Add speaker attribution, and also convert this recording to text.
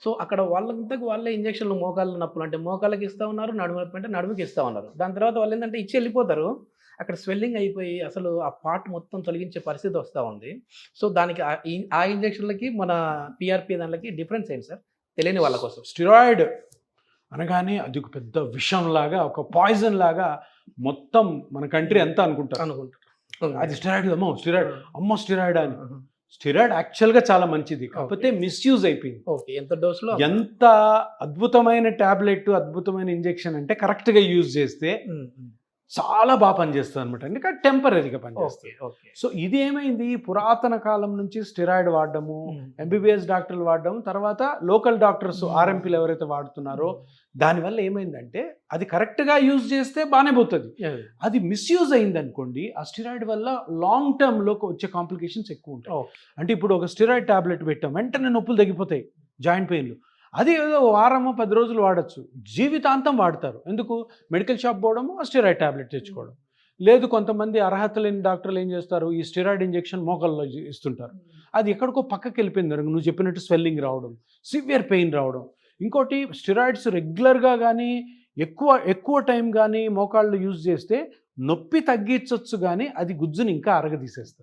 Speaker 1: So, అక్కడ వాళ్ళంతకు వాళ్ళే ఇంజెక్షన్‌లు మోకాళ్ళ నొప్పులు అంటే మోకాళ్ళకి ఇస్తా ఉన్నారు. నడుము నొప్పి అంటే నడుముకి ఇస్తా ఉన్నారు. దాని తర్వాత వాళ్ళేందంటే ఇచ్చి ఎళ్ళిపోతారు. అక్కడ స్వెల్లింగ్ అయిపోయి అసలు ఆ పార్ట్ మొత్తం తొలగించే పరిస్థితి వస్తా ఉంది. సో, దానికి ఆ ఇంజెక్షన్‌లకి మన పీఆర్‌పీ దాన్లకి డిఫరెన్స్ ఏంటి సార్? తెలియని వాళ్ళ కోసం.
Speaker 2: స్టెరాయిడ్ అనగానే అది ఒక పెద్ద విషంలాగా, ఒక పాయిజన్ లాగా మొత్తం మన కంట్రీ అంతా అనుకుంటారు. అది స్టెరాయిడ్ అమ్మో స్టెరాయిడ్ అని. స్టెరాయిడ్ యాక్చువల్‌గా చాలా మంచిది. కాకపోతే మిస్‌యూజ్ అయిపోయింది.
Speaker 1: ఓకే. ఎంత డోస్‌లో
Speaker 2: ఎంత అద్భుతమైన టాబ్లెట్, అద్భుతమైన ఇంజెక్షన్ అంటే కరెక్ట్‌గా యూజ్ చేస్తే చాలా బాగా పనిచేస్తుంది అనమాట. ఎందుకంటే టెంపరరీగా పనిచేస్తుంది.
Speaker 1: ఓకే.
Speaker 2: సో ఇది ఏమైంది, పురాతన కాలం నుంచి స్టెరాయిడ్ వాడడము, ఎంబీబీఎస్ డాక్టర్లు వాడడం, తర్వాత లోకల్ డాక్టర్స్ ఆర్ఎంపీలు ఎవరైతే వాడుతున్నారో దానివల్ల ఏమైందంటే అది కరెక్ట్గా యూజ్ చేస్తే బాగానే పోతుంది. అది మిస్యూజ్ అయింది అనుకోండి, ఆ స్టెరాయిడ్ వల్ల లాంగ్ టర్మ్లోకి వచ్చే కాంప్లికేషన్స్ ఎక్కువ ఉంటాయి. అంటే ఇప్పుడు ఒక స్టెరాయిడ్ టాబ్లెట్ పెట్టాం, వెంటనే నొప్పులు తగ్గిపోతాయి, జాయింట్ పెయిన్లు. అది ఏదో వారమో 10 రోజులు వాడచ్చు, జీవితాంతం వాడతారు. ఎందుకు? మెడికల్ షాప్ పోవడము, ఆ స్టెరాయిడ్ టాబ్లెట్ తెచ్చుకోవడం. లేదు, కొంతమంది అర్హత లేని డాక్టర్లు ఏం చేస్తారు, ఈ స్టెరాయిడ్ ఇంజెక్షన్ మోకాల్లో ఇస్తుంటారు. అది ఎక్కడికో పక్కకి వెళ్ళిపోయింది. నువ్వు చెప్పినట్టు స్వెల్లింగ్ రావడం, సివియర్ పెయిన్ రావడం. ఇంకోటి, స్టెరాయిడ్స్ రెగ్యులర్గా కానీ ఎక్కువ టైం కానీ మోకాళ్ళు యూజ్ చేస్తే నొప్పి తగ్గించవచ్చు, కానీ అది గుజ్జుని ఇంకా అరగదీసేస్తుంది.